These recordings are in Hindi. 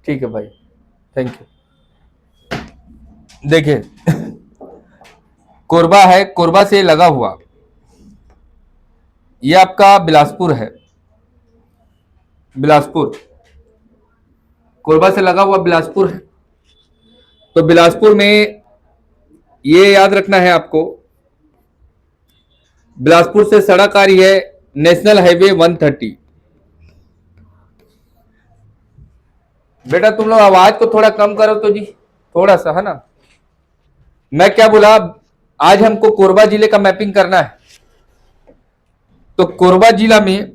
ठीक है भाई, थैंक यू। देखिए, कोरबा है, कोरबा से लगा हुआ ये आपका बिलासपुर है। बिलासपुर, कोरबा से लगा हुआ बिलासपुर है। तो बिलासपुर में ये याद रखना है आपको, बिलासपुर से सड़क आ रही है नेशनल हाईवे 130। बेटा तुम लोग आवाज को थोड़ा कम करो तो जी, थोड़ा सा, है ना। मैं क्या बोला, आज हमको कोरबा जिले का मैपिंग करना है। तो कोरबा जिला में,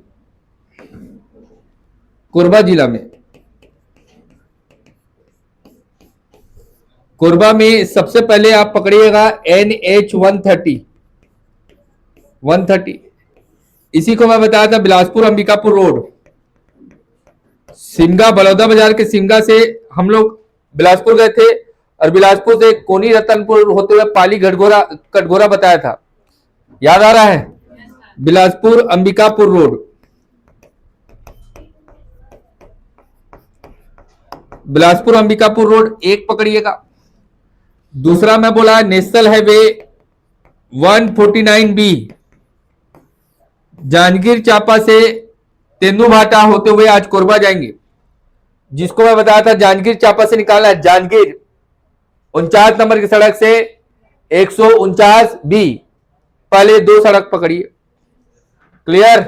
कोरबा जिला में, कोरबा में सबसे पहले आप पकड़िएगा NH 130। इसी को मैं बताया था, बिलासपुर अंबिकापुर रोड, सिमगा, बलौदा बाजार के सिमगा से हम लोग बिलासपुर गए थे, और बिलासपुर से कोनी रतनपुर होते हुए पाली घटघोरा कटघोरा बताया था, याद आ रहा है। बिलासपुर अंबिकापुर रोड, बिलासपुर अंबिकापुर रोड एक पकड़िएगा। दूसरा मैं बोला national highway 149B, Janjgir Champa से तेंदुभाटा होते हुए आज कोरबा जाएंगे, जिसको मैं बताया था जांजगीर चांपा से निकालना है। जांजगीर 49 नंबर की सड़क से 149B, पहले दो सड़क पकड़िए। क्लियर।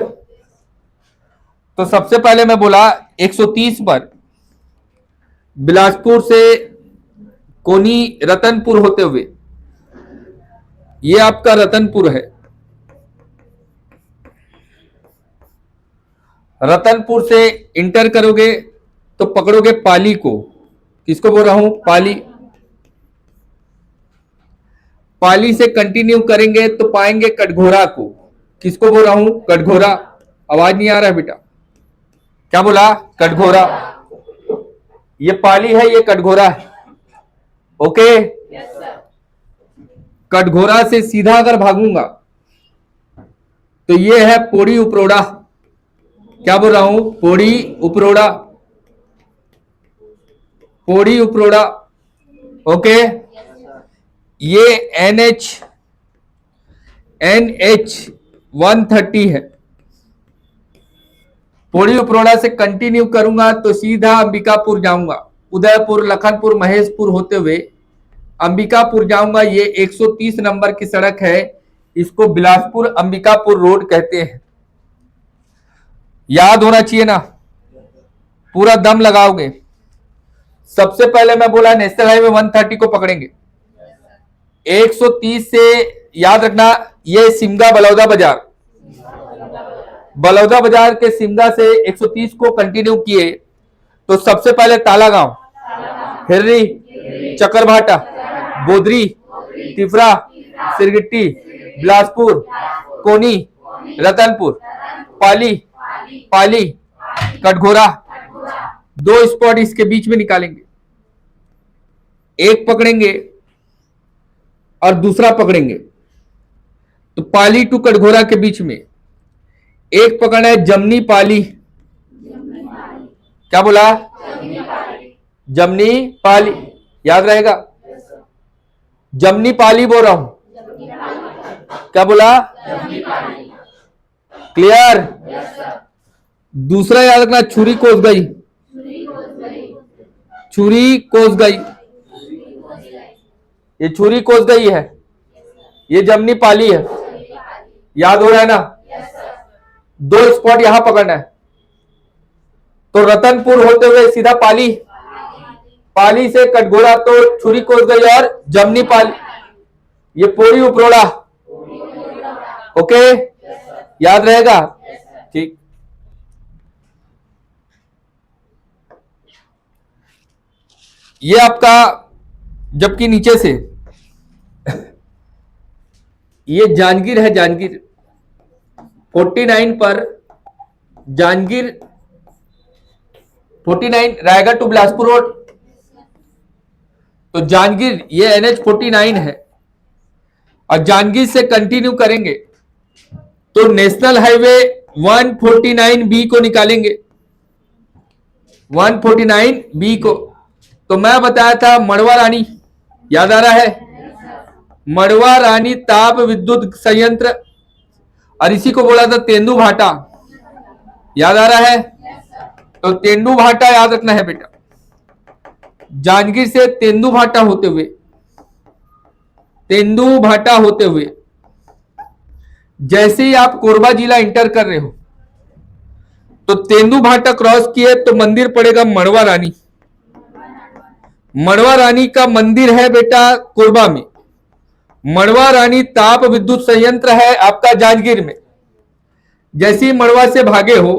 तो सबसे पहले मैं बोला 130 पर बिलासपुर से कोनी रतनपुर होते हुए, ये आपका रतनपुर है। रतनपुर से इंटर करोगे तो पकड़ोगे पाली को। किसको बोल रहा हूं? पाली। पाली से कंटिन्यू करेंगे तो पाएंगे कटघोरा को। किसको बोल रहा हूं? कटघोरा। आवाज नहीं आ रहा है बेटा? क्या बोला? कटघोरा। ये पाली है, ये कटघोरा है। ओके। कटघोरा से सीधा अगर भागूंगा तो ये है पोड़ी उपरोड़ा। क्या बोल रहा हूं? पोड़ी उपरोड़ा। पोड़ी उपरोड़ा। ओके। ये NH 130 है। पोड़ी उपरोड़ा से कंटिन्यू करूंगा तो सीधा अंबिकापुर जाऊंगा, उदयपुर, लखनपुर, महेशपुर होते हुए अंबिकापुर जाऊंगा। ये 130 नंबर की सड़क है, इसको बिलासपुर अंबिकापुर रोड कहते हैं। याद होना चाहिए ना, पूरा दम लगाओगे। सबसे पहले मैं बोला नेशनल हाईवे 130 को पकड़ेंगे। 130 से याद रखना, ये सिमगा बलौदा बाजार, बलौदा बाजार के सिमगा से 130 को कंटिन्यू किए तो सबसे पहले तालागांव, हिर्री, चकरभाटा, बोदरी, तिफरा, सिरगिट्टी, बिलासपुर, कोनी, रतनपुर, पाली, पाली, कटघोरा, दो स्पॉट इसके बीच में निकालेंगे। एक पकड़ेंगे और दूसरा पकड़ेंगे। तो पाली टू कटघोरा के बीच में एक पकड़ना है जमनी पाली। क्या बोला? जमनी पाली। याद रहेगा? जमनी पाली बोल रहा हूं। क्या बोला? क्लियर। दूसरा याद रखना, छुरी कोस गई, छुरी कोस गई, ये छुरी कोस गई है, ये जमनी पाली है। याद हो रहा है ना? दो स्पॉट यहां पकड़ना है। तो रतनपुर होते हुए सीधा पाली, पाली से कटघोरा तो छुरी कोस गई और जमनी पाली, ये पोड़ी उपरोड़ा। ओके, याद रहेगा? ठीक। ये आपका, जबकि नीचे से ये जांजगीर है, जांजगीर 49 पर, जांजगीर 49 रायगढ़ टू बिलासपुर रोड। तो जांजगीर ये NH 49 है, और जांजगीर से कंटिन्यू करेंगे तो नेशनल हाईवे 149B को निकालेंगे। 149 बी को। तो मैं बताया था मड़वा रानी, याद आ रहा है? मड़वा रानी ताप विद्युत संयंत्र, और इसी को बोला था तेंदु भाटा, याद आ रहा है? तो तेंदु भाटा याद रखना है बेटा। जांजगीर से तेंदु भाटा होते हुए, तेंदु भाटा होते हुए जैसे ही आप कोरबा जिला इंटर कर रहे हो तो तेंदु भाटा क्रॉस किए तो मंदिर पड़ेगा मड़वा रानी। मड़वा रानी का मंदिर है बेटा कोरबा में। मड़वा रानी ताप विद्युत संयंत्र है आपका जांजगीर में। जैसे ही मड़वा से भागे हो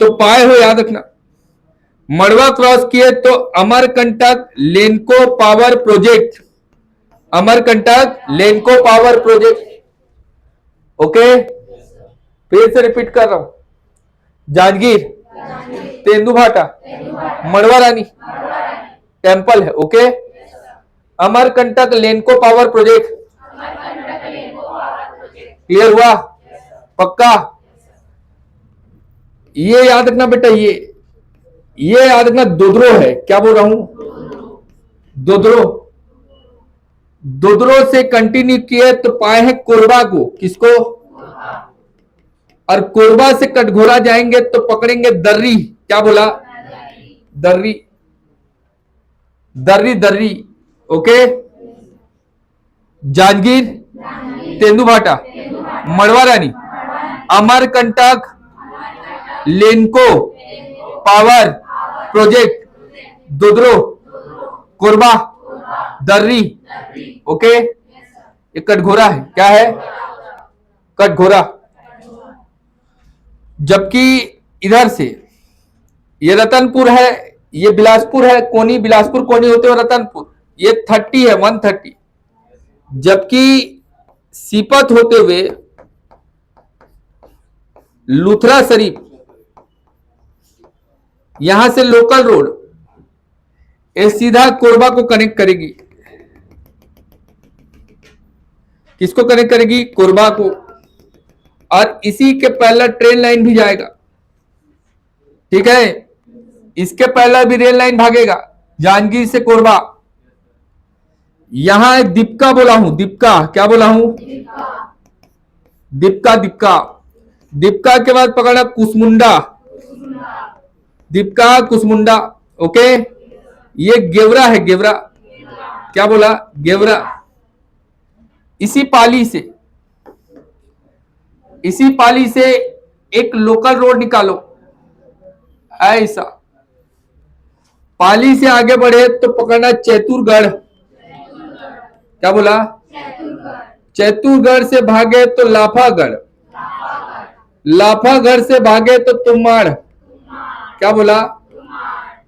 तो पाए हो, याद रखना। मड़वा क्रॉस किए तो Amarkantak Lanco power project, Amarkantak Lanco power project. Okay, फिर से रिपीट कर रहा हूं। जांजगीर, तेंदु भाटा, मड़वा रानी टेम्पल है। Okay, Amarkantak Lanco power project, clear हुआ? पक्का? ये याद रखना बेटा, ये याद रखना। दोदरो है, क्या बोल रहा हूं? दोदरो। दोदरो से कंटिन्यू किए तो पाए हैं कोरबा को। किसको? और कोरबा से कटघोरा जाएंगे तो पकड़ेंगे दर्री। क्या बोला? दर्री, दर्री, दर्री। ओके, जांजगीर, तेंदु भाटा, मड़वा रानी, अमरकंटक लेनको पावर प्रोजेक्ट, दोदरो, कोरबा, दर्री। ओके, ये कटघोरा है। क्या है? कटघोरा। जबकि इधर से ये रतनपुर है, ये बिलासपुर है, कोनी, बिलासपुर कोनी होते हुए रतनपुर, ये 30 है, 130। जबकि सीपत होते हुए लुथरा शरीफ, यहां से लोकल रोड ये सीधा कोरबा को कनेक्ट करेगी। किसको कनेक्ट करेगी? कोरबा को। और इसी के पहले ट्रेन लाइन भी जाएगा। ठीक है, इसके पहले भी रेल लाइन भागेगा जांजगीर से कोरबा। यहां एक दीपका बोला हूं, दीपका। क्या बोला हूं? दीपका, दीपका। दीपका के बाद पकड़ना कुसमुंडा, दीपका, कुसमुंडा। ओके, ये गेवरा है, गेवरा। क्या बोला? गेवरा। इसी पाली से एक लोकल रोड निकालो, ऐसा। पाली से आगे बढ़े तो पकड़ना चैतुरगढ़। क्या बोला? चैतुरगढ़ से भागे तो लाफागढ़, लाफागढ़ से भागे तो तुम्हाड़। क्या बोला?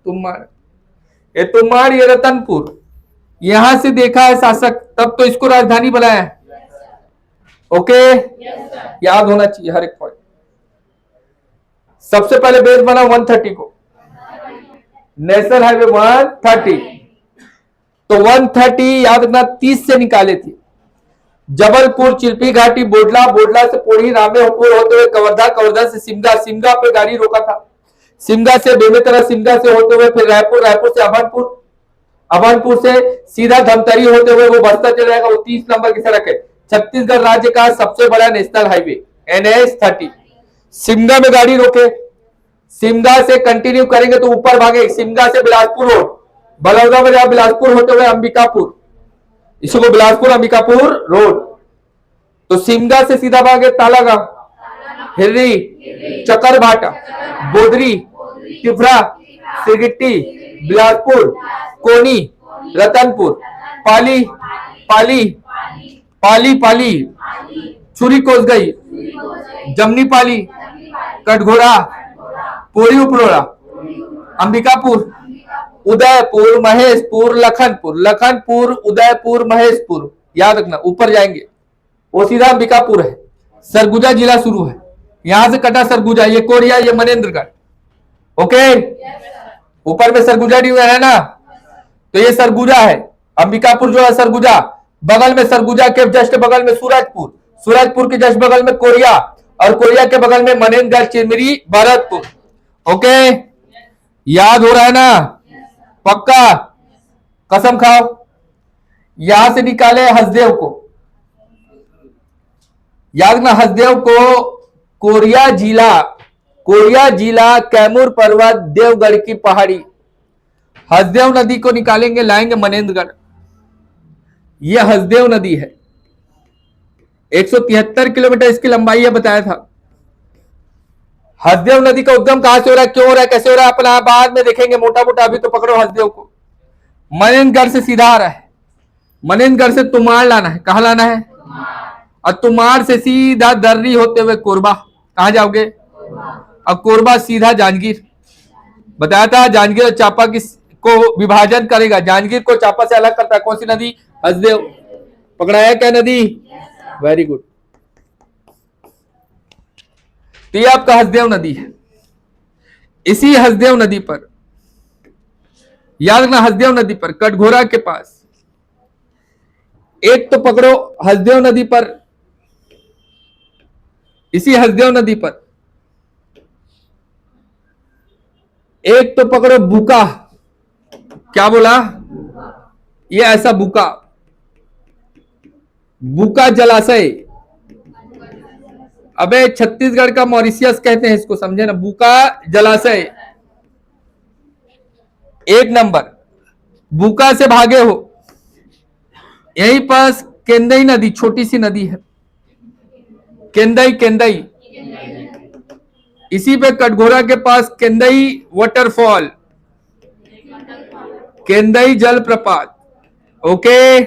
तुम्हाड़। ये तुम्हाड़, ये रतनपुर। यहां से देखा है शासक, तब तो इसको राजधानी बनाया है। ओके, याद होना चाहिए हर एक पॉइंट। सबसे पहले बेस बना 130 को, नेशनल हाईवे 130। तो 130 याद रखना 30 से निकाले थे। जबलपुर, चिल्पी घाटी, बोडला, बोडला से पोड़ी, रामेपुर होते हुए कवर्धा, कवर्धा से सिमगा, सिमगा पे गाड़ी रोका था। सिमगा से बेमेतरा, सिमगा से होते हुए फिर रायपुर, रायपुर से अभनपुर, अभनपुर से सीधा धमतरी होते हुए वो बस्तर चला जाएगा। वो 30 नंबर की सड़क है। छत्तीसगढ़ राज्य का सबसे बड़ा नेशनल हाईवे NH 30। सिमगा में गाड़ी रोके, सिमगा से कंटिन्यू करेंगे तो ऊपर भागे, सिमगा से बिलासपुर रोड, बलौदा में बिलासपुर होते हुए अंबिकापुर, इसको बिलासपुर अंबिकापुर रोड। तो सिमगा से सीधा भागे तालागांव, हिर्री, चकरभाटा, बोदरी, तिफरा, सिरगिट्टी, बिलासपुर, कोनी, रतनपुर, पाली, पाली, पाली, पाली, छुरी कोसगई, जमनी पाली, कटघोरा, पोरी उपरोड़ा, अंबिकापुर, उदयपुर, महेशपुर, लखनपुर, लखनपुर, उदयपुर, महेशपुर। याद रखना, ऊपर जाएंगे वो सीधा अंबिकापुर है। सरगुजा जिला शुरू है, यहां से कटा सरगुजा, ये कोरिया, ये मनेन्द्रगढ़। ओके, ऊपर में सरगुजा डी है ना, तो ये सरगुजा है। अंबिकापुर जो है सरगुजा, बगल में सरगुजा के जस्ट बगल में सूरजपुर, सूरजपुर के जस्ट बगल में कोरिया, और कोरिया के बगल में मनेन्द्रगढ़, चिरमिरी, भरतपुर। ओके, याद हो रहा है ना? पक्का? कसम खाओ। यहां से निकाले हसदेव को, याद रखना हसदेव को, कोरिया जिला कैमूर पर्वत देवगढ़ की पहाड़ी। हसदेव नदी को निकालेंगे, लाएंगे मनेन्द्रगढ़। यह हसदेव नदी है, 173 किलोमीटर इसकी लंबाई है, बताया था। हसदेव नदी का उद्गम कहां से हो रहा है, क्यों हो रहा है, कैसे हो रहा है, अपना बाद में देखेंगे मोटा मोटा। अभी तो पकड़ो हसदेव को। मनेन्द्रगढ़ से सीधा आ रहा है, मनेन्द्रगढ़ से तुमाड़ लाना है। कहां लाना है? और तुमाड़ से सीधा दर्री होते हुए कोरबा। कहां जाओगे? और कोरबा सीधा जांजगीर। बताया था जांजगीर और चापा को विभाजन करेगा। जांजगीर को चापा से अलग करता है कौन सी नदी? हसदेव। पकड़ाया क्या नदी? Very good. तो ये आपका हसदेव नदी है। इसी हसदेव नदी पर, याद रखना, हसदेव नदी पर कटघोरा के पास, एक तो पकड़ो हसदेव नदी पर, इसी हसदेव नदी पर एक तो पकड़ो बुका। क्या बोला? ये ऐसा बुका, बुका जलाशय। अबे छत्तीसगढ़ का मॉरिशियस कहते हैं इसको, समझे ना? बुका जलाशय एक नंबर। बुका से भागे हो, यहीं पास केंदई नदी, छोटी सी नदी है, केंदई। इसी पे कटघोरा के पास केंदई वाटरफॉल, केंदई जलप्रपात। ओके,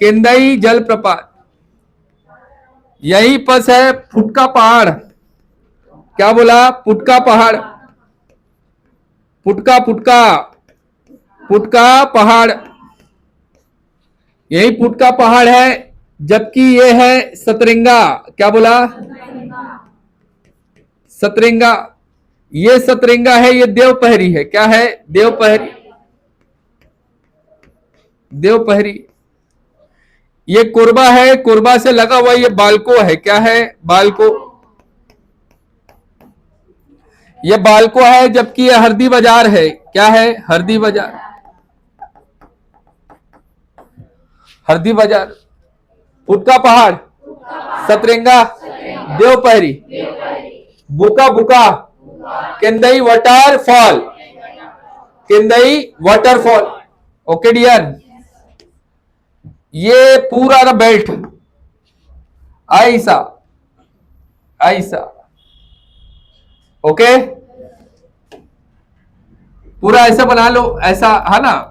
केंदई जलप्रपात। यही पास है फुटका पहाड़। क्या बोला? फुटका पहाड़, फुटका पहाड़। यही फुटका पहाड़ है, जबकि ये है सतरंगा। क्या बोला? सतरंगा। ये सतरंगा है, ये देवपहरी है। क्या है? देवपहरी। ये कोरबा है, कोरबा से लगा हुआ ये बालको है। क्या है? बालको। ये बालको है, जबकि ये हरदी बाजार है। क्या है? हरदी बाजार। हरदी बाजार, फुटका पहाड़, सतरंगा, देवपहरी, बुका, केंदई वाटरफॉल। ओके डियर, ये पूरा ना बेल्ट ऐसा ओके, पूरा ऐसा बना लो, ऐसा है ना।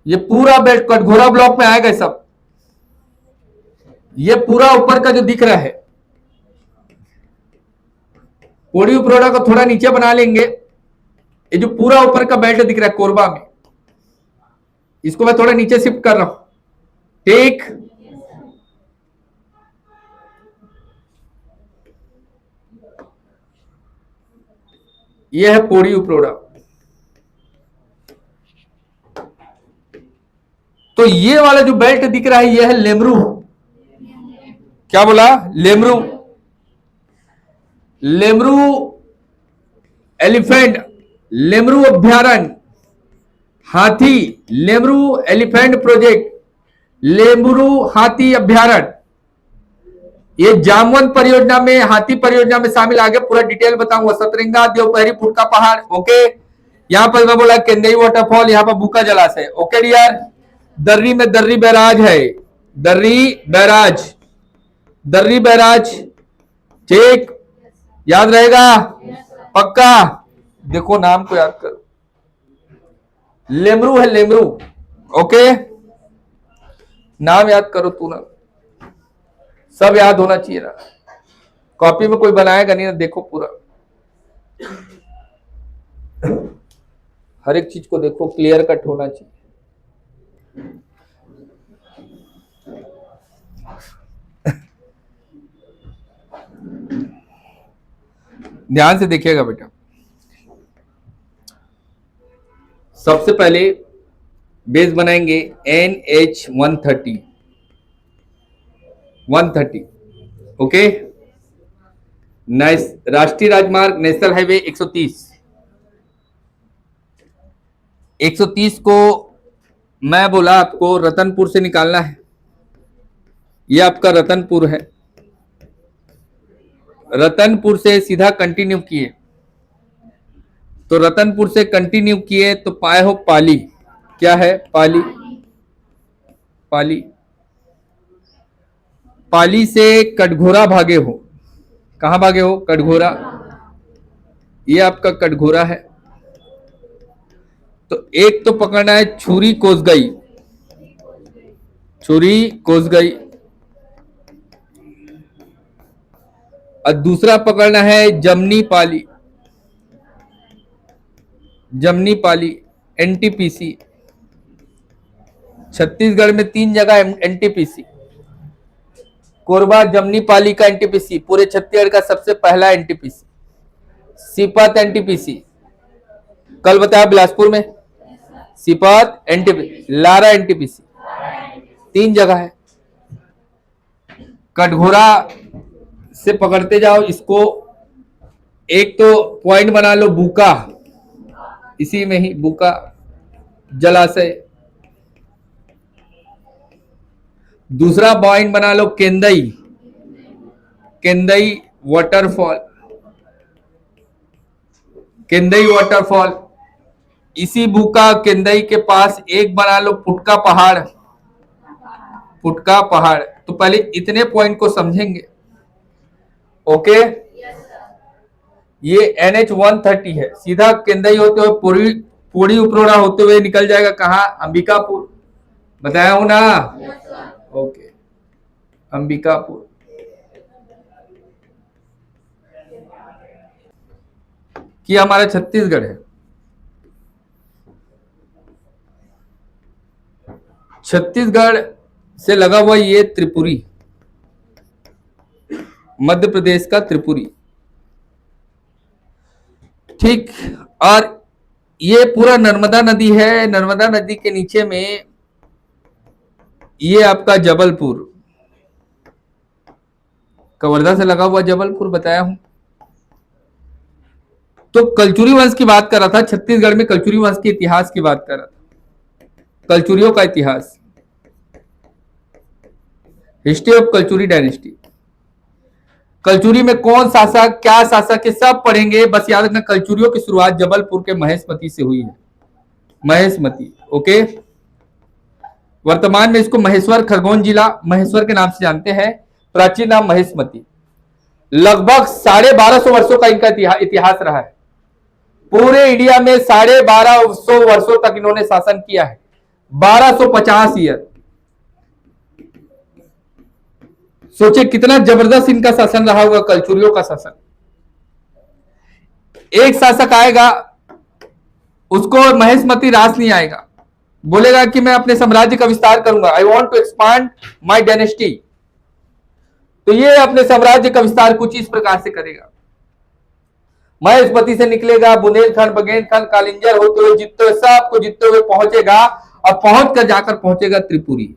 ये पूरा बेल्ट कटघोरा ब्लॉक में आएगा सब। ये पूरा ऊपर का जो दिख रहा है, पोड़ी उपरोड़ा को थोड़ा नीचे बना लेंगे। ये जो पूरा ऊपर का बेल्ट दिख रहा है कोरबा में, इसको मैं थोड़ा नीचे शिफ्ट कर रहा हूं। ठीक, ये है पोड़ी उपरोड़ा। तो ये वाला जो बेल्ट दिख रहा है, ये है लेमरू। क्या बोला? लेमरू एलिफेंट, लेमरू अभ्यारण्य, हाथी, लेमरू एलिफेंट प्रोजेक्ट, लेमरू हाथी अभ्यारण्य। ये जामवन परियोजना में, हाथी परियोजना में शामिल। आगे पूरा डिटेल बताऊंगा। सतरंगा, देवपहरी, फुटका पहाड़। ओके, यहां पर मैं बोला केंदई वाटरफॉल, यहां पर बुका जलाशय। ओके डियर, दर्री में दर्री बैराज है, दर्री बैराज। ठीक, याद रहेगा? पक्का? देखो नाम को याद करो, लेमरू है, लेमरू। ओके, नाम याद करो तू ना, सब याद होना चाहिए ना। कॉपी में कोई बनाएगा नहीं ना, देखो पूरा हर एक चीज को देखो, क्लियर कट होना चाहिए। ध्यान से देखिएगा बेटा। सबसे पहले बेस बनाएंगे NH130। ओके, राष्ट्रीय राजमार्ग नेशनल हाईवे 130। 130 को मैं बोला आपको रतनपुर से निकालना है। ये आपका रतनपुर है, रतनपुर से सीधा कंटिन्यू किए तो रतनपुर से कंटिन्यू किए तो पाए हो पाली। क्या है? पाली। पाली, पाली से कटघोरा भागे हो। कहां भागे हो? कटघोरा। ये आपका कटघोरा है। तो एक तो पकड़ना है छुरी कोसगई, छुरी कोसगई, और दूसरा पकड़ना है जमनी पाली, जमनी पाली, एनटीपीसी। छत्तीसगढ़ में 3 जगह एनटीपीसी, कोरबा जमनी पाली का एनटीपीसी पूरे छत्तीसगढ़ का सबसे पहला एनटीपीसी। सीपत एनटीपीसी, कल बताया बिलासपुर में सीपत एनटीपीसी, लारा एनटीपीसी, 3 जगह है। कटघोरा से पकड़ते जाओ इसको। एक तो पॉइंट बना लो बुका, इसी में ही बुका जलाशय। दूसरा पॉइंट बना लो केंदई, केंदई वाटरफॉल, केंदई वाटरफॉल। इसी बुका केंदई के पास एक बना लो पुटका पहाड़, पुटका पहाड़। तो पहले इतने पॉइंट को समझेंगे। ओके, ये NH 130 है, सीधा केंदई होते हुए पूरी उपरोड़ा होते हुए निकल जाएगा कहा? अंबिकापुर। बताया हूं ना? ओके, अंबिकापुर। कि हमारा छत्तीसगढ़ है। छत्तीसगढ़ से लगा हुआ ये त्रिपुरी, मध्य प्रदेश का त्रिपुरी। ठीक, और ये पूरा नर्मदा नदी है। नर्मदा नदी के नीचे में ये आपका जबलपुर, कवर्धा से लगा हुआ जबलपुर बताया हूं। तो कलचुरी वंश की बात कर रहा था, छत्तीसगढ़ में कलचुरी वंश के इतिहास की बात कर रहा था। कलचुरियों का इतिहास, history of Kalachuri dynasty. Kalachuri में कौन शासक, क्या शासक है, सब पढ़ेंगे। बस याद रखना कलचुरियों की शुरुआत जबलपुर के महेशमती से हुई है, महेशमती। ओके, वर्तमान में इसको महेश्वर खरगोन जिला महेश्वर के नाम से जानते हैं, प्राचीन नाम महेशमती। लगभग 1250 वर्षों का इनका इतिहास रहा है। पूरे इंडिया में 1250 वर्षों तक इन्होंने शासन किया है, 1250 ईयर। सोचे कितना जबरदस्त इनका शासन रहा होगा, कलचुरियों का शासन। एक शासक आएगा, उसको महेशमती रास नहीं आएगा, बोलेगा कि मैं अपने साम्राज्य का विस्तार करूंगा, I want to expand my dynasty. तो ये अपने साम्राज्य का विस्तार कुछ इस प्रकार से करेगा। महेशमती से निकलेगा, बुंदेलखंड, बघेलखंड, कालिंजर होते हुए जीतते हुए, सबको जीतते हुए पहुंचेगा, और पहुंच कर जाकर पहुंचेगा त्रिपुरी।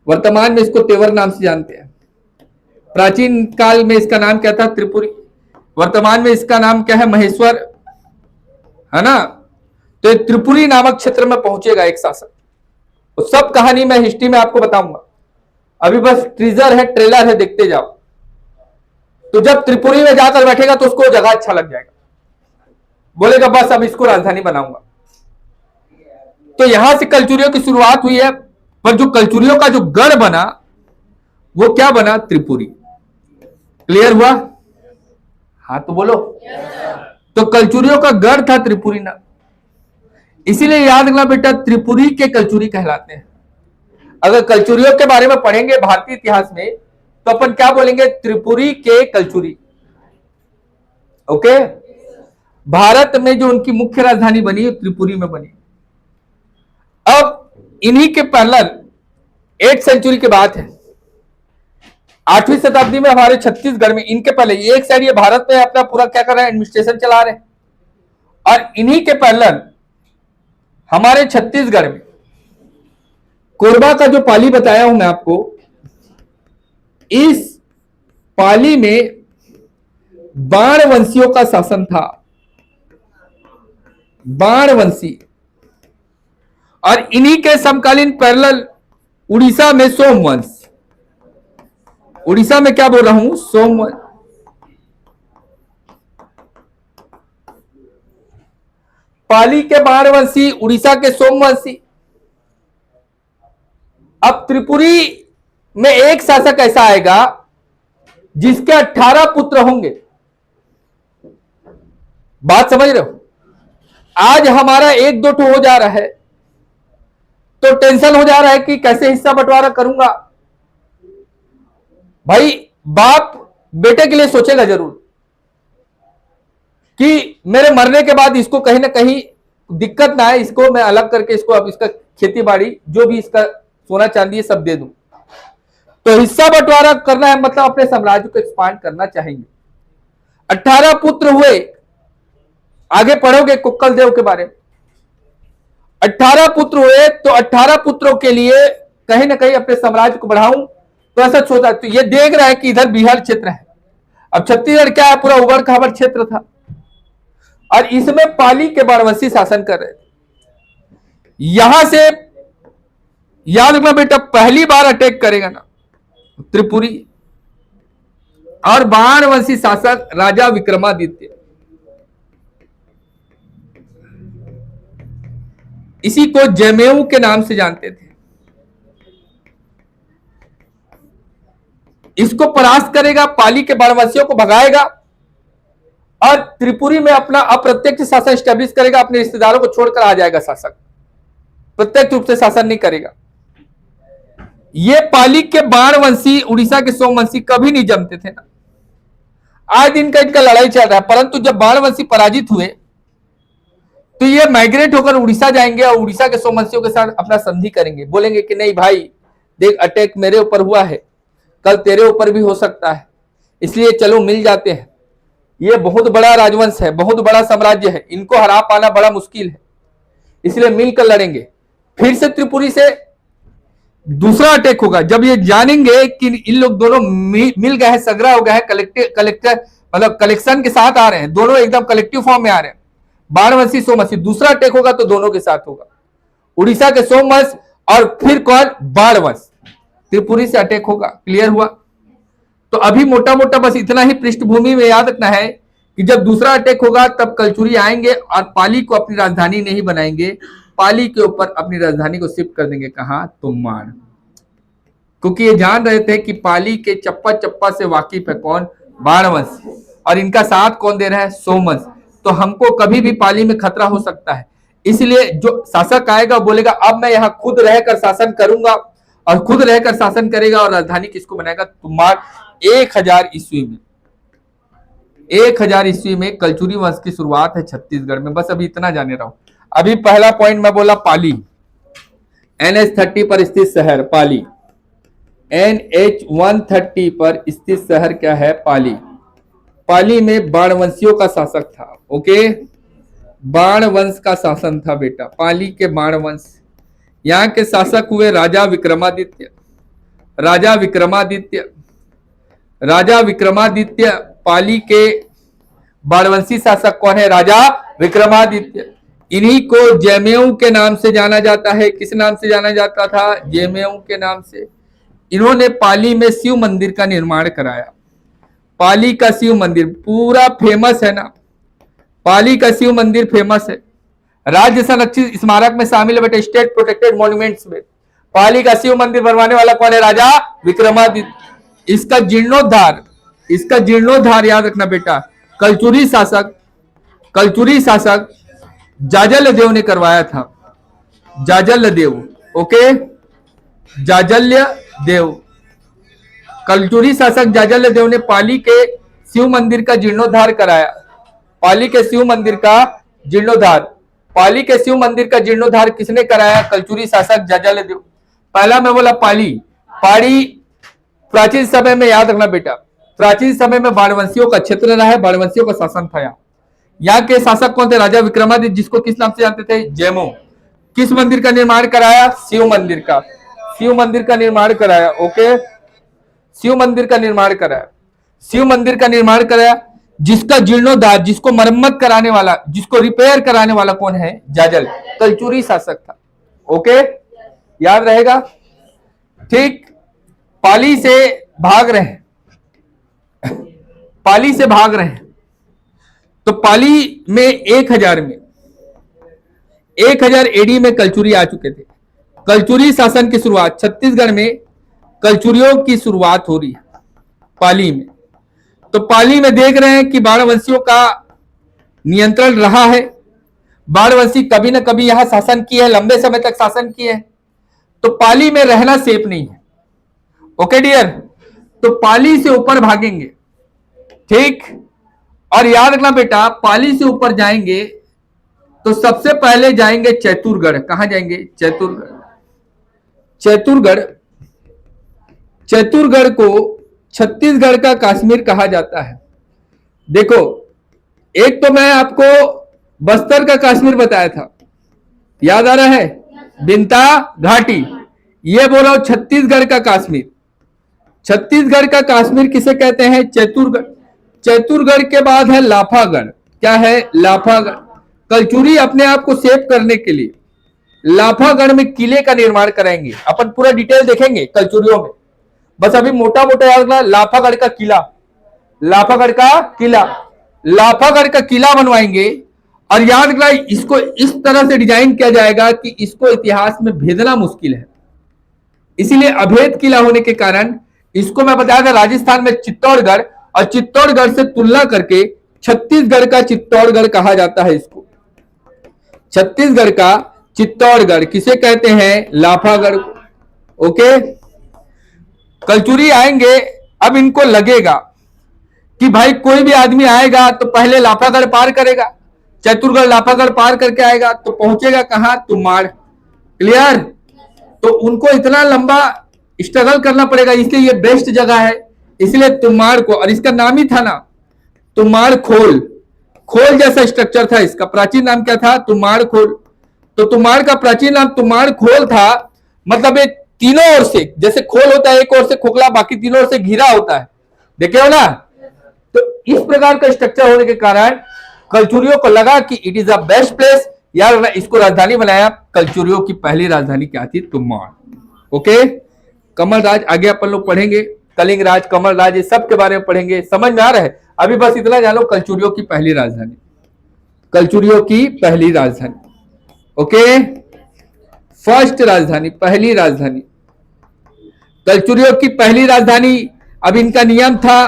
वर्तमान में इसको तेवर नाम से जानते हैं। प्राचीन काल में इसका नाम क्या था? त्रिपुरी। वर्तमान में इसका नाम क्या है? महेश्वर, है ना? तो त्रिपुरी नामक क्षेत्र में पहुंचेगा एक शासक। तो सब कहानी मैं हिस्ट्री में आपको बताऊंगा, अभी बस टीजर है, ट्रेलर है, देखते जाओ। तो जब त्रिपुरी में जाकर बैठेगा तो उसको जगह अच्छा लग जाएगा, बोलेगा बस अब इसको राजधानी बनाऊंगा। तो यहां से कलचुरियों की शुरुआत हुई है, पर जो कलचुरियों का जो गढ़ बना वो क्या बना? त्रिपुरी। क्लियर हुआ? हाँ तो बोलो। तो कलचुरियों का गढ़ था त्रिपुरी ना, इसीलिए याद रखना बेटा, त्रिपुरी के कलचुरी कहलाते हैं। अगर कलचुरियों के बारे में पढ़ेंगे भारतीय इतिहास में तो अपन क्या बोलेंगे? त्रिपुरी के कलचुरी। ओके, भारत में जो उनकी मुख्य राजधानी बनी त्रिपुरी में बनी। अब इन्हीं के पैरेलल 8th सेंचुरी की बात है, 8वीं शताब्दी में हमारे छत्तीसगढ़ में, इनके पहले एक साइड ये भारत में अपना पूरा क्या कर रहे हैं? एडमिनिस्ट्रेशन चला रहे हैं, और इन्हीं के पैरेलल हमारे छत्तीसगढ़ में कोरबा का जो पाली बताया हूं मैं आपको, इस पाली में बाणवंशियों का शासन था, बाणवंशी। और इन्हीं के समकालीन पैरेलल उड़ीसा में सोमवंश, उड़ीसा में क्या बोल रहा हूं, सोमवंश। पाली के बाणवंशी, उड़ीसा के सोमवंशी। अब त्रिपुरी में एक शासक ऐसा आएगा जिसके 18 पुत्र होंगे। बात समझ रहे हो? आज हमारा एक दो ठो हो जा रहा है तो टेंशन हो जा रहा है कि कैसे हिस्सा बंटवारा करूंगा। भाई बाप बेटे के लिए सोचेगा जरूर कि मेरे मरने के बाद इसको कहीं ना कहीं दिक्कत ना है, इसको मैं अलग करके इसको अब इसका खेती बाड़ी जो भी इसका सोना चांदी है सब दे दूं। तो हिस्सा बंटवारा करना है मतलब अपने साम्राज्य को एक्सपांड करना चाहेंगे। 18 पुत्र हुए, आगे पढ़ोगे कुक्कल देव के बारे में। 18 पुत्र हुए तो 18 पुत्रों के लिए कहीं ना कहीं अपने साम्राज्य को बढ़ाऊं, तो ऐसा सोचा। तो ये देख रहा है कि इधर बिहार क्षेत्र है, अब छत्तीसगढ़ क्या है, पूरा उबड़ खाबड़ क्षेत्र था और इसमें पाली के बाणवंशी शासन कर रहे थे। यहां से याद रखना बेटा, पहली बार अटैक करेगा ना त्रिपुरी, और बाणवंशी शासक राजा विक्रमादित्य, इसी को जयमेऊ के नाम से जानते थे। इसको परास्त करेगा, पाली के बाणवंशियों को भगाएगा और त्रिपुरी में अपना अप्रत्यक्ष शासन स्टैब्लिश करेगा। अपने रिश्तेदारों को छोड़कर आ जाएगा शासक, प्रत्यक्ष रूप से शासन नहीं करेगा। ये पाली के बाणवंशी उड़ीसा के सोमवंशी कभी नहीं जमते थे ना, आज दिन का इनका लड़ाई चल रहा है। परंतु जब बाणवंशी पराजित हुए तो ये माइग्रेट होकर उड़ीसा जाएंगे और उड़ीसा के सोमवंशियों के साथ अपना संधि करेंगे। बोलेंगे कि नहीं भाई देख, अटैक मेरे ऊपर हुआ है, कल तेरे ऊपर भी हो सकता है, इसलिए चलो मिल जाते हैं। ये बहुत बड़ा राजवंश है, बहुत बड़ा साम्राज्य है, इनको हरा पाना बड़ा मुश्किल है, इसलिए मिलकर लड़ेंगे। फिर से त्रिपुरी से दूसरा अटैक होगा। जब ये जानेंगे कि इन लोग दोनों मिल गए हैं, सगरा हो गया है, कलेक्टर मतलब कलेक्शन के साथ आ रहे हैं, दोनों एकदम कलेक्टिव फॉर्म में आ रहे हैं, बाणवंशी सोमवंशी। दूसरा अटैक होगा तो दोनों के साथ होगा, उड़ीसा के सोमवंश और फिर कौन, बाणवंश। त्रिपुरी से अटैक होगा। क्लियर हुआ? तो अभी मोटा मोटा बस इतना ही पृष्ठभूमि में याद रखना है कि जब दूसरा अटैक होगा तब कलचुरी आएंगे और पाली को अपनी राजधानी नहीं बनाएंगे, पाली के ऊपर अपनी राजधानी को शिफ्ट कर देंगे। कहां, तुम्बाड़। क्योंकि ये जान रहे थे कि पाली के चप्पा चप्पा से वाकिफ है कौन, बाणवंश, और इनका साथ कौन दे रहा है, सोमवंश। तो हमको कभी भी पाली में खतरा हो सकता है, इसलिए जो शासक आएगा बोलेगा अब मैं यहाँ खुद रहकर शासन करूंगा, और खुद रहकर शासन करेगा और राजधानी किसको बनाएगा, तुम्बाड़। 1000 ईस्वी में, 1000 ईस्वी में कलचुरी वंश की शुरुआत है छत्तीसगढ़ में। बस अभी इतना जाने रहा हूं। अभी पहला पॉइंट मैं बोला पाली, NH30 पर स्थित शहर पाली, NH130 पर स्थित शहर क्या है, पाली। पाली में बाणवंशियों का शासक था। ओके, बाणवंश का शासन था बेटा, पाली के बाणवंश। यहाँ के शासक हुए राजा विक्रमादित्य। राजा विक्रमादित्य, राजा विक्रमादित्य पाली के बाणवंशी शासक कौन है, राजा विक्रमादित्य। इन्हीं को जयमेऊ के नाम से जाना जाता है। किस नाम से जाना जाता था, जयमेऊ के नाम से। इन्होंने पाली में शिव मंदिर का निर्माण कराया। पाली का शिव मंदिर पूरा फेमस है ना, पाली का शिव मंदिर फेमस है, राज्य संरक्षित स्मारक में शामिल है बेटे, स्टेट प्रोटेक्टेड मॉन्यूमेंट्स में। पाली का शिव मंदिर बनवाने वाला कौन है, राजा विक्रमादित्य। इसका जीर्णोद्धार, इसका जीर्णोद्धार याद रखना बेटा, कलचुरी शासक, कलचुरी शासक जाजल्य देव ने करवाया था। जाजल्य देव, ओके, जाजल्य देव, कलचुरी शासक जाजल्य देव ने पाली के शिव मंदिर का जीर्णोद्धार कराया। पाली के शिव मंदिर का जीर्णोद्धार, पाली के शिव मंदिर का जीर्णोद्धार किसने कराया, कलचुरी शासक जाजल्य देव। पहला मैं बोला पाली, पाली प्राचीन समय में याद रखना बेटा, प्राचीन समय में बाणवंशियों का क्षेत्र रहा है, बाणवंशियों का शासन था। यहाँ के शासक कौन थे, राजा विक्रमादित्य, जिसको किस नाम से जानते थे, जयमो। किस मंदिर का निर्माण कराया, शिव मंदिर का, शिव मंदिर का निर्माण कराया। ओके, शिव मंदिर का निर्माण कराया, शिव मंदिर का निर्माण कराया। जिसका जीर्णोद्धार, जिसको मरम्मत कराने वाला, जिसको रिपेयर कराने वाला कौन है? जाजल, कलचुरी शासक था। ओके, याद रहेगा। ठीक, पाली से भाग रहे हैं, पाली से भाग रहे हैं, तो पाली में 1000 एडी में कलचुरी आ चुके थे। कलचुरी शासन की शुरुआत छत्तीसगढ़ में, कलचुरियों की शुरुआत हो रही है पाली में। तो पाली में देख रहे हैं कि बाणवंशियों का नियंत्रण रहा है। बाणवंशी कभी ना कभी यहां शासन किए है, लंबे समय तक शासन किए है, तो पाली में रहना सेफ नहीं है। ओके डियर, तो पाली से ऊपर भागेंगे। ठीक, और याद रखना बेटा, पाली से ऊपर जाएंगे तो सबसे पहले जाएंगे चैतुरगढ़। कहां जाएंगे? चैतुरगढ़। चैतुरगढ़, चैतुरगढ़ को छत्तीसगढ़ का कश्मीर कहा जाता है। देखो, एक तो मैं आपको बस्तर का कश्मीर बताया था, याद आ रहा है? बिंता घाटी। ये बोल रहा हूं छत्तीसगढ़ का कश्मीर। छत्तीसगढ़ का कश्मीर किसे कहते हैं? चैतुरगढ़। चैतुरगढ़ के बाद है लाफागढ़। क्या है? लाफागढ़। कलचुरी अपने आप को सेव करने के लिए लाफागढ़ में किले का निर्माण कराएंगे। अपन पूरा डिटेल देखेंगे कलचुरियों में, बस अभी मोटा मोटा याद रखना। लाफागढ़ का किला, लाफागढ़ का किला, लाफागढ़ का किला बनवाएंगे। और याद रखना, इसको इस तरह से डिजाइन किया जाएगा कि इसको इतिहास में भेदना मुश्किल है, इसीलिए अभेद किला होने के कारण इसको मैं बताया था राजस्थान में चित्तौड़गढ़, और चित्तौड़गढ़ से तुलना करके छत्तीसगढ़ का चित्तौड़गढ़ कहा जाता है। इसको छत्तीसगढ़ का चित्तौड़गढ़ किसे कहते हैं? लाफागढ़। ओके, कलचुरी आएंगे। अब इनको लगेगा कि भाई कोई भी आदमी आएगा तो पहले लाफागढ़ पार करेगा, चैतुरगढ़ लाफागढ़ पार करके आएगा तो पहुंचेगा कहां? तुमाड़। क्लियर? तो उनको इतना लंबा स्ट्रगल करना पड़ेगा, इसलिए ये बेस्ट जगह है। इसलिए तुमाड़ को, और इसका नाम ही था ना तुमाड़ खोल, खोल जैसा स्ट्रक्चर था इसका। प्राचीन नाम क्या था? तुमाड़ खोल। तो तुमाड़ का प्राचीन नाम तुमाड़ खोल था। मतलब ये तीनों ओर से, जैसे खोल होता है एक ओर से खोखला, बाकी तीनों ओर से घिरा होता है, देखे हो ना? तो इस प्रकार का स्ट्रक्चर होने के कारण कलचुरियों को लगा कि it is a best place. यार इसको राजधानी बनाया। कलचुरियों की पहली राजधानी क्या थी? तुमाड़। ओके, कमल राज आगे अपन लोग पढ़ेंगे, कलिंग राज, कमल राज, ये सब के बारे में पढ़ेंगे। समझ में आ रहा है? अभी बस इतना जानो, कलचुरियों की पहली राजधानी, कलचुरियों की पहली राजधानी। ओके, फर्स्ट राजधानी, पहली राजधानी, कलचुरियों की पहली राजधानी। अब इनका नियम था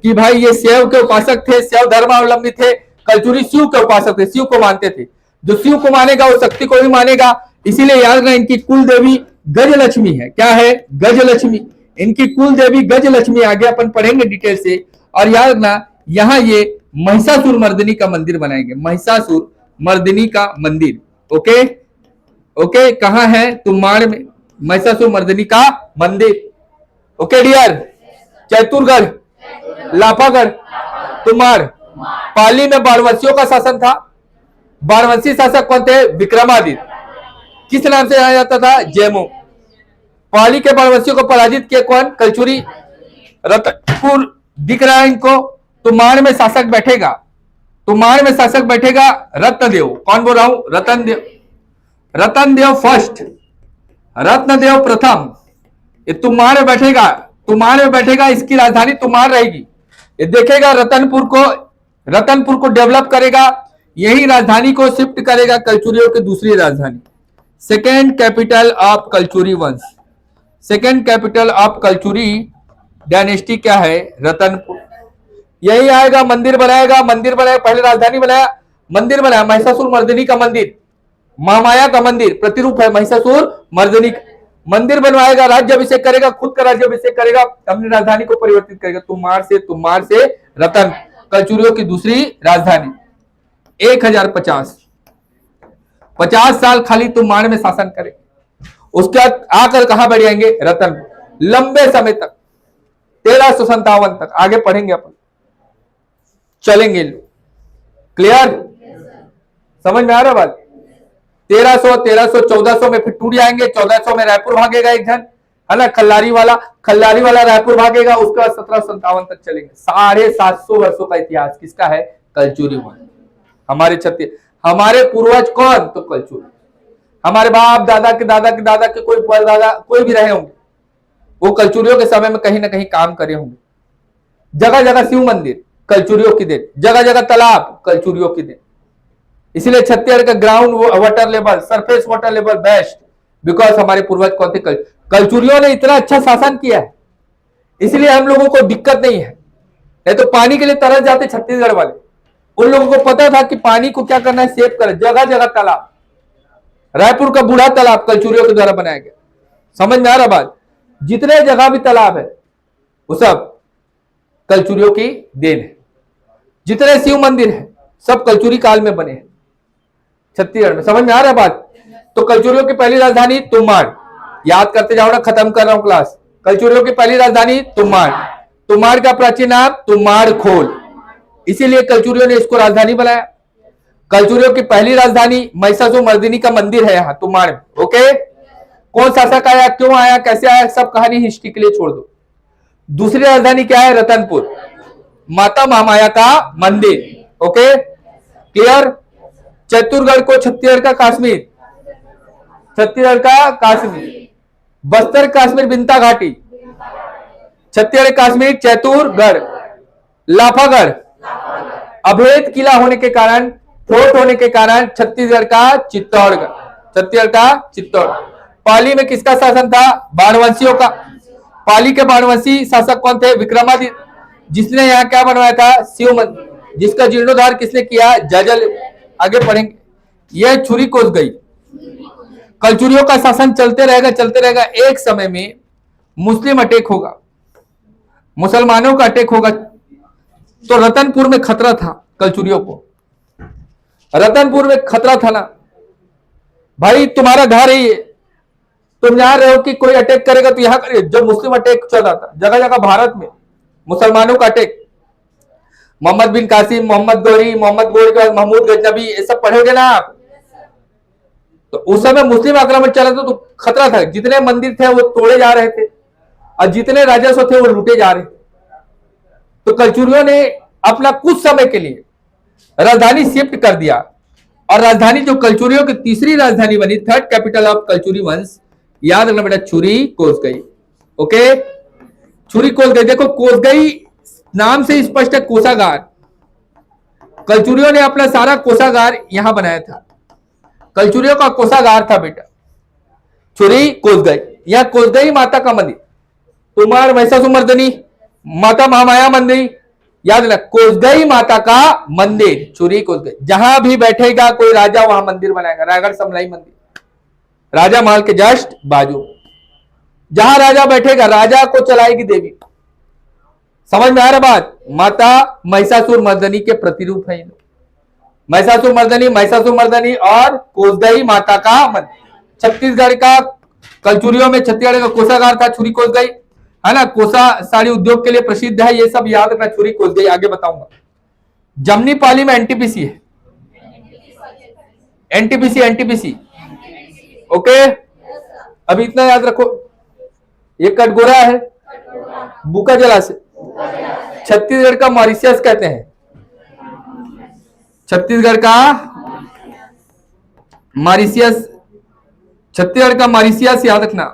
कि भाई ये शैव के उपासक थे, शैव धर्मावलंबी थे। कलचुरी शिव के उपासक थे, शिव को मानते थे। जो शिव को मानेगा वो शक्ति को भी मानेगा। इसीलिए याद रखना, इनकी कुल देवी गजलक्ष्मी है। क्या है? गजलक्ष्मी। इनकी कुल देवी गजलक्ष्मी। आगे अपन पढ़ेंगे डिटेल से। और याद रखना, यहां ये महिषासुर मर्दिनी का मंदिर बनाएंगे, महिषासुर मर्दिनी का मंदिर। ओके, ओके, कहां है? तुमाड़ में महिषासुर मर्दिनी का मंदिर। Okay dear, Chaiturgarh, Lafagarh, Tumad. पाली में बाणवंशियों का शासन था। बाणवंशी शासक कौन थे? विक्रमादित्य। किस नाम से जाना जाता था? जैमो। पाली के बाणवंशियों को पराजित किया कौन? कलचुरी। रतनपुर दिख रहा है इनको। तुमाड़ में शासक बैठेगा, तुमाड़ में शासक बैठेगा रत्नदेव। कौन बोल रहा हूं? रतनदेव। रतनदेव फर्स्ट, रत्नदेव प्रथम। ये तुमाड़ में बैठेगा, तुमाड़ में बैठेगा। इसकी राजधानी तुमाड़ रहेगी। ये देखेगा रतनपुर को डेवलप करेगा, यही राजधानी को शिफ्ट करेगा कलचुरियों की दूसरी राजधानी। सेकेंड कैपिटल ऑफ कलचुरी वंश, second capital of Kalachuri dynasty क्या है? रतनपुर। यही आएगा, मंदिर बनाएगा, मंदिर बनाया, पहले राजधानी बनाया, मंदिर बनाया, महिषासुर मर्दिनी का मंदिर, महामाया का मंदिर, प्रतिरूप है महिषासुर मर्दिनी। मंदिर बनवाएगा, राज्याभिषेक करेगा, खुद का राज्याभिषेक करेगा, अपनी राजधानी को परिवर्तित करेगा। तुमाड़ से रतन, कलचुरियों की दूसरी राजधानी। 1050 साल खाली तुमाड़ में शासन करे। उसके बाद आकर कहां बैठ जाएंगे? रतन, लंबे समय तक, 1357 तक। आगे पढ़ेंगे अपन, चलेंगे। क्लियर? समझ में आ रहा बात? 1300, 1400 में फिर टूट जाएंगे। 1400 में रायपुर भागेगा एक जन, है ना। खल्लारी वाला रायपुर भागेगा, उसके बाद 1757 तक चलेंगे। 750 वर्षों का इतिहास किसका है? कलचुरी वंश। हमारे हमारे पूर्वज कौन? तो कलचुरी। हमारे बाप दादा के दादा के दादा के कोई परदादा कोई भी रहे होंगे, वो कलचुरियों के समय में कहीं ना कहीं काम करे होंगे। जगह जगह शिव मंदिर कलचुरियों की देन, जगह जगह तालाब कलचुरियों की देन। इसलिए छत्तीसगढ़ का ground water level, surface water level best, because हमारे पूर्वज कौन थे? कलचुरियों ने इतना अच्छा शासन किया है, इसलिए हम लोगों को दिक्कत नहीं है। नहीं तो पानी के लिए तरस जाते छत्तीसगढ़ वाले। उन लोगों को पता था कि पानी को क्या करना है, सेव करें। जगह जगह तालाब, रायपुर का बूढ़ा तालाब कलचुरियों के द्वारा बनाया गया। समझ में आ रहा बात? जितने जगह भी तालाब है वो सब कलचुरियों की देन है। जितने शिव मंदिर है सब कलचुरी काल में बने हैं छत्तीसगढ़ में। समझ में आ रहा है बात? तो कलचुरियों की पहली राजधानी तुमाड़, याद करते जाओ ना, खत्म कर रहा हूं क्लास। कलचुरियों की पहली राजधानी तुमाड़। तुमाड़ का प्राचीन नाम तुमाड़ खोल, इसीलिए कलचुरियों ने इसको राजधानी बनाया। कलचुरियों की पहली राजधानी महिषासुरमर्दिनी का मंदिर है यहाँ तुमाड़ में। ओके, कौन शासक आया, क्यों आया, कैसे आया, सब कहानी हिस्ट्री के लिए छोड़ दो। दूसरी राजधानी क्या है? रतनपुर, माता महामाया का मंदिर। Okay clear? छत्तीसगढ़ को छत्तीसगढ़ का कश्मीर, छत्तीसगढ़ का कश्मीर, बस्तर कश्मीर बिंता घाटी, छत्तीसगढ़ कश्मीर चैतुरगढ़, लाफागढ़, अभेद किला होने के कारण, फोर्ट होने के कारण छत्तीसगढ़ का चित्तौड़गढ़, छत्तीसगढ़ का चित्तौड़। पाली में किसका शासन था? बाणवंशियों का। पाली के बाणवंशी शासक कौन थे? विक्रमादित्य, जिसने यहाँ क्या बनवाया था? शिव मंदिर, जिसका जीर्णोद्धार किसने किया? जजल। आगे पढ़ेंगे। यह छुरी कोस गई। कलचुरियों का शासन चलते रहेगा, चलते रहेगा। एक समय में मुस्लिम अटैक होगा, मुसलमानों का अटैक होगा। तो रतनपुर में खतरा था कलचुरियों को। रतनपुर में खतरा था ना भाई, तुम्हारा घर है ये, तुम यहाँ रहे हो कि कोई अटैक करेगा तो यहां करिए। जब मुस्लिम अटैक चल रहा था जगह जगह भारत में, मुसलमानों का अटैक, मोहम्मद बिन कासिम, मोहम्मद गौरी, मोहम्मद गौरी के बाद महमूद गजनबी, ये सब पढ़ोगे ना आप। तो उस समय मुस्लिम आक्रमण चल रहा था तो खतरा था। जितने मंदिर थे वो तोड़े जा रहे थे और जितने राजस्व थे वो लूटे जा रहे थे। तो कलचुरियों ने अपना कुछ समय के लिए राजधानी शिफ्ट कर दिया, और राजधानी जो कलचुरियों की तीसरी राजधानी बनी, थर्ड कैपिटल ऑफ कलचुरी वंश, याद रखना बेटा, छुरी कोस गई। ओके, छुरी कोस गई। देखो कोस गई नाम से स्पष्ट है, कोषागार। कलचुरियों ने अपना सारा कोषागार यहां बनाया था। कलचुरियों का कोषागार था बेटा। छुरी कोस गई, यहां कोस गई माता का मंदिर, तुमाड़ महिषासुरमर्दिनी, माता महामाया मंदिर, याद रखना, कोसगई माता का मंदिर, छुरी कोसगई। जहां भी बैठेगा कोई राजा वहां मंदिर बनाएगा। रायगढ़ समलाई मंदिर, राजा महल के जस्ट बाजू, जहां राजा बैठेगा राजा को चलाएगी देवी। समझ में आ रहा बात? माता महिषासुरमर्दिनी के प्रतिरूप है। महिषासुरमर्दिनी और कोसगई माता का मंदिर। छत्तीसगढ़ का कलचुरियों में छत्तीसगढ़ का कोषागार था, छुरी कोसगई, है ना। कोसा साड़ी उद्योग के लिए प्रसिद्ध है, ये सब याद रखना, छुरी कोस गई। आगे बताऊंगा। जमनी पाली में एनटीपीसी है, एनटीपीसी। ओके, अभी इतना याद रखो। ये कटघोरा है, बुका जला से। छत्तीसगढ़ का मॉरिशियस कहते हैं, छत्तीसगढ़ का मॉरिशियस, छत्तीसगढ़ का मॉरिशियस याद रखना।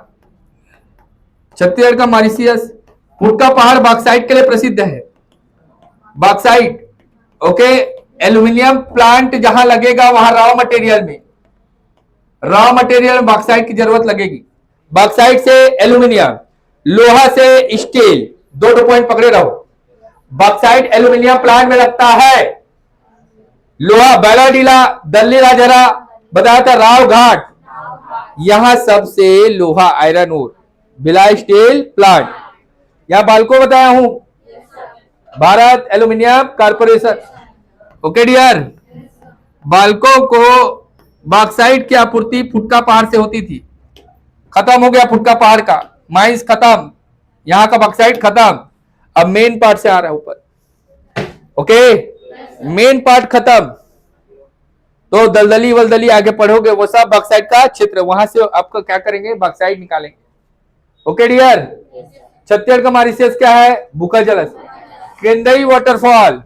छत्तीसगढ़ का मॉरिशियस। फुटका पहाड़ बॉक्साइट के लिए प्रसिद्ध है, बॉक्साइट। ओके, एल्यूमिनियम प्लांट जहां लगेगा वहां रॉ मटेरियल में बॉक्साइट की जरूरत लगेगी। बॉक्साइट से एल्यूमिनियम, लोहा से स्टील, दो पॉइंट पकड़े रहो। बॉक्साइट एल्यूमिनियम प्लांट में लगता है, लोहा बैलाडीला, दल्ली राजहरा, बताया था राव घाट, यहां सबसे लोहा iron ore, Bhilai steel plant. यहां बालको बताया हूं, Bharat aluminium corporation. Okay dear, BALCO को बॉक्साइट की आपूर्ति फुटका पहाड़ से होती थी। खत्म हो गया फुटका पहाड़ का, माइंस खत्म, यहां का बॉक्साइट खत्म, अब मेन पार्ट से आ रहा है ऊपर। ओके, मेन पार्ट खत्म, तो दलदली वलदली आगे पढ़ोगे वो सब बॉक्साइट का क्षेत्र, वहां से आपका क्या करेंगे, बॉक्साइट निकालेंगे। Okay dear. छत्तीसगढ़ का मॉरिशस क्या है? भूखल जलस। केंदई वाटरफॉल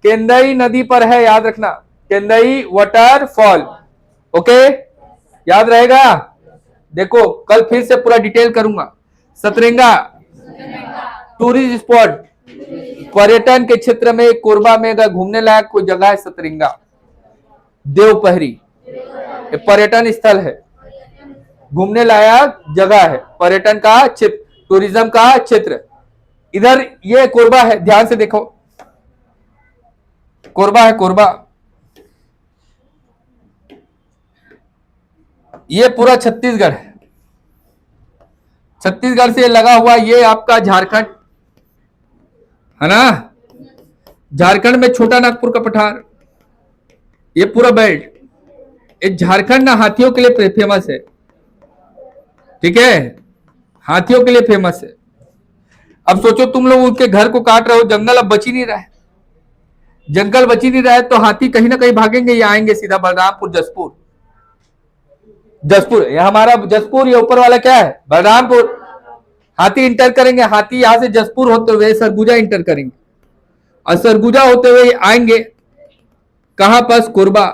केंदई नदी पर है, याद रखना, केंदई वाटरफॉल। ओके, याद रहेगा। देखो कल फिर से पूरा डिटेल करूंगा। सतरंगा टूरिस्ट स्पॉट, पर्यटन के क्षेत्र में कोरबा में अगर घूमने लायक कोई जगह है सतरंगा। देवपहरी पर्यटन स्थल है, घूमने लायक जगह है, पर्यटन का क्षेत्र, टूरिज्म का क्षेत्र। इधर ये कोरबा है, ध्यान से देखो, कोरबा है, कोरबा। ये पूरा छत्तीसगढ़ है, छत्तीसगढ़ से लगा हुआ ये आपका झारखंड है ना। झारखंड में छोटा नागपुर का पठार, ये पूरा बेल्ट, ये झारखंड ना हाथियों के लिए फेमस है, ठीक है, हाथियों के लिए फेमस है। अब सोचो तुम लोग उनके घर को काट रहे हो, जंगल अब बच ही नहीं रहा है, जंगल बच ही नहीं रहा है, तो हाथी कहीं ना कहीं भागेंगे या आएंगे सीधा बलरामपुर जसपुर। जसपुर, ये हमारा जसपुर, ये ऊपर वाला क्या है? बलरामपुर। हाथी इंटर करेंगे, हाथी यहां से जसपुर होते हुए सरगुजा इंटर करेंगे, और सरगुजा होते हुए आएंगे कहां पास? कोरबा।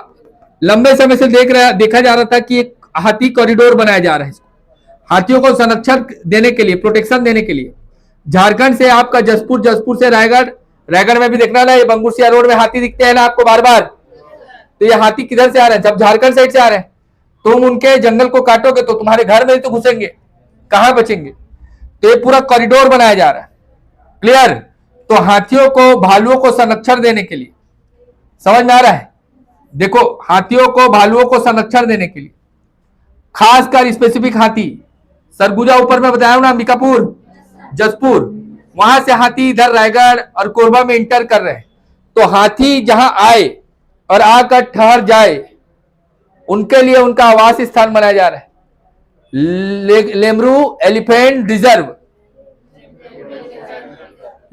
लंबे समय से देखा जा रहा था कि एक हाथी कॉरिडोर बनाया जा रहा है, हाथियों को संरक्षण देने के लिए, प्रोटेक्शन देने के लिए। झारखंड से आपका जसपुर, जसपुर से रायगढ़, रायगढ़ में भी देखना ना, ये बंगुरसिया रोड में हाथी दिखते हैं ना आपको बार बार, तो ये हाथी किधर से आ रहे हैं? जब झारखंड साइड से आ रहे हैं। तुम उनके जंगल को काटोगे तो तुम्हारे घर में ही तो घुसेंगे, कहां बचेंगे? तो ये पूरा कॉरिडोर बनाया जा रहा है, क्लियर। तो हाथियों को, भालुओं को संरक्षण देने के लिए, समझ में आ रहा है? देखो हाथियों को, भालुओं को संरक्षण देने के लिए खासकर स्पेसिफिक हाथी, सरगुजा ऊपर में बताया ना, अंबिकापुर, जसपुर, वहां से हाथी इधर रायगढ़ और कोरबा में इंटर कर रहे हैं। तो हाथी जहां आए और आकर ठहर जाए, उनके लिए उनका आवास स्थान बनाया जा रहा है, लेमरू एलिफेंट रिजर्व,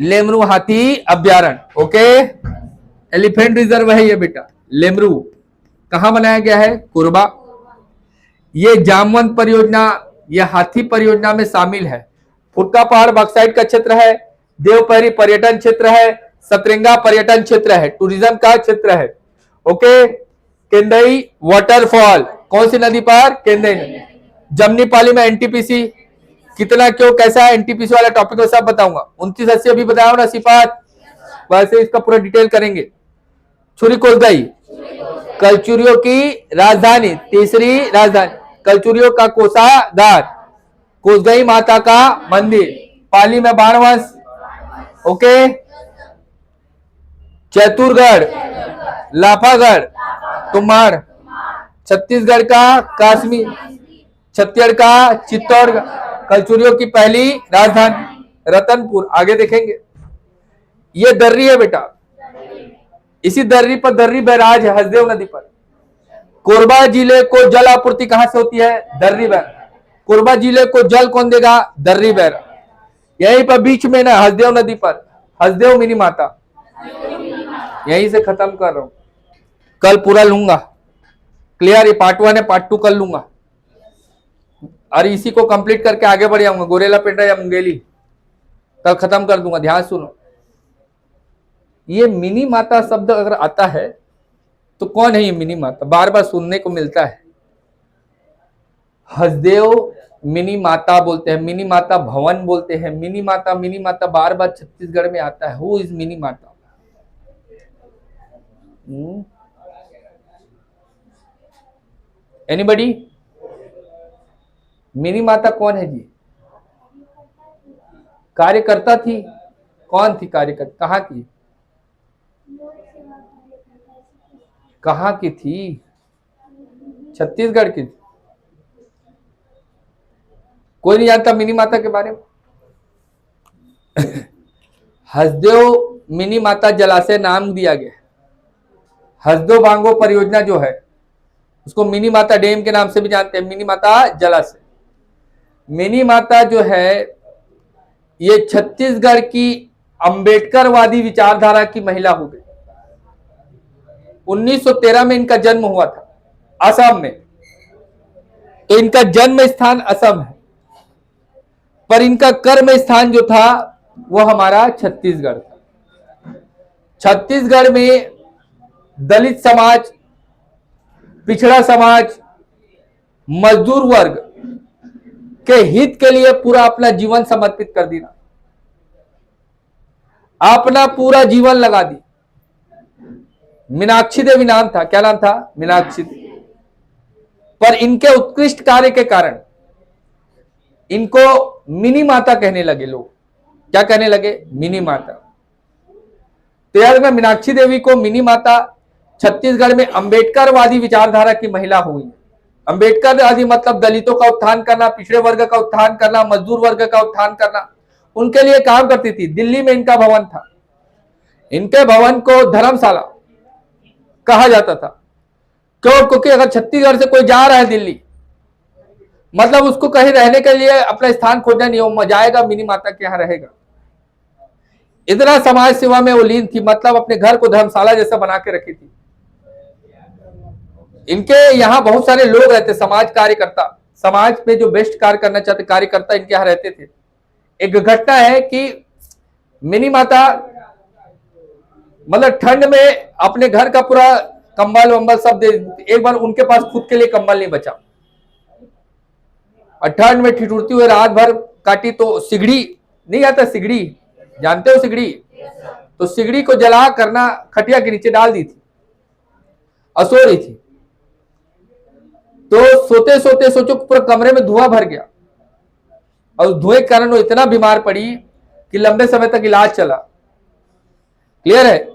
लेमरू हाथी अभ्यारण्य। ओके, एलिफेंट रिजर्व है ये बेटा, लेमरू। कहां बनाया गया है? कोरबा। ये जामवंत परियोजना, ये हाथी परियोजना में शामिल है। फुटका पहाड़ बॉक्साइट का क्षेत्र है, देवपहरी पर्यटन क्षेत्र है, सतरंगा पर्यटन क्षेत्र है, टूरिज्म का क्षेत्र है। ओके, केंदई वाटरफॉल कौन सी नदी पर? केंदई नदी। जमनीपाली में एनटीपीसी कितना, क्यों, कैसा है, एनटीपीसी वाला टॉपिक में सब बताऊंगा। 2980 अभी बताया ना, सिपात, वैसे इसका पूरा डिटेल करेंगे। छुरी कोसगई कलचुरियों की राजधानी, तीसरी राजधानी, कलचुरियों का कोषागार, कोसगई माता का मंदिर, पाली में बाणवंश। ओके, चतुरगढ़, लाफागढ़, तुम्हाड़, छत्तीसगढ़ का कश्मीर, छत्तीसगढ़ का चित्तौड़गढ़, कलचुरियों की पहली राजधानी रतनपुर। आगे देखेंगे, ये दर्री है बेटा, इसी दर्री पर दर्री बैराज है, हसदेव नदी पर। कोरबा जिले को जल आपूर्ति कहां से होती है? दर्री बैराज। कोरबा जिले को जल कौन देगा? दर्री बैराज। यहीं पर बीच में ना, हसदेव नदी पर, हसदेव मिनी माता। यहीं से खत्म कर रहा हूं, कल पूरा लूंगा, क्लियर। ये पार्ट 1 है, पार्ट 2 कल लूंगा, और इसी को कंप्लीट करके आगे बढ़ जाऊंगा। गोरेला पेंडा या मुंगेली कल खत्म कर दूंगा। ध्यान सुनो, ये मिनी माता शब्द अगर आता है तो कौन है ये मिनी माता? बार बार सुनने को मिलता है। हसदेव मिनी माता बोलते हैं, मिनी माता भवन बोलते हैं, मिनी माता बार बार छत्तीसगढ़ में आता है। हु इज मिनी माता? एनीबडी? मिनी माता कौन है जी? कार्यकर्ता थी। कौन थी कार्यकर्ता? कहाँ की? कहाँ की थी? छत्तीसगढ़ की थी। कोई नहीं जानता मिनी माता के बारे में? हसदेव मिनी माता जलाशय नाम दिया गया। हसदेव बांगो परियोजना जो है उसको मिनी माता डैम के नाम से भी जानते हैं, मिनी माता जलाशय। मिनी माता जो है ये छत्तीसगढ़ की अंबेडकरवादी विचारधारा की महिला हो गई। 1913 में इनका जन्म हुआ था असम में, तो इनका जन्म स्थान असम है। पर इनका कर्म स्थान जो था वो हमारा छत्तीसगढ़ था। छत्तीसगढ़ में दलित समाज, पिछड़ा समाज, मजदूर वर्ग के हित के लिए पूरा अपना जीवन समर्पित कर दिया, अपना पूरा जीवन लगा दी। मीनाक्षी देवी नाम था, क्या नाम था? मीनाक्षी देवी। पर इनके उत्कृष्ट कार्य के कारण इनको मिनी माता कहने लगे लोग। क्या कहने लगे? मिनी माता। तो याद में मीनाक्षी देवी को मिनी माता छत्तीसगढ़ में अंबेडकरवादी विचारधारा की महिला हुई। अंबेडकरवादी मतलब दलितों का उत्थान करना, पिछड़े वर्ग का उत्थान करना, मजदूर वर्ग का उत्थान करना, उनके लिए काम करती थी। दिल्ली में इनका भवन था। इनके भवन को धर्मशाला कहा जाता था। क्यों? क्योंकि अगर छत्तीसगढ़ से कोई जा रहा है दिल्ली, मतलब उसको कहीं रहने के लिए अपना स्थान खोजना नहीं हो, जाएगा मिनी माता के यहां रहेगा। इतना समाज सेवा में वो लीन थी, मतलब अपने घर को धर्मशाला जैसा बना के रखी थी। इनके यहाँ बहुत सारे लोग रहते, समाज कार्यकर्ता, समाज में जो बेस्ट कार्य करना चाहते कार्यकर्ता इनके यहाँ रहते थे। एक घटना है कि मिनी माता मतलब ठंड में अपने घर का पूरा कंबल वंबल सब दे देती। एक बार उनके पास खुद के लिए कंबल नहीं बचा और ठंड में ठिठुरती हुए रात भर काटी। तो सिगड़ी नहीं आता, सिगड़ी जानते हो सिगड़ी? तो सिगड़ी को जला करना खटिया के नीचे डाल दी थी और सो रही थी। तो सोते सोते सोचो पूरे कमरे में धुआं भर गया और उस धुएं के कारण वो इतना बीमार पड़ी कि लंबे समय तक इलाज चला। क्लियर है?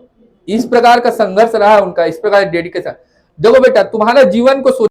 इस प्रकार का संघर्ष रहा उनका, इस प्रकार डेडिकेशन। देखो बेटा, तुम्हारा जीवन को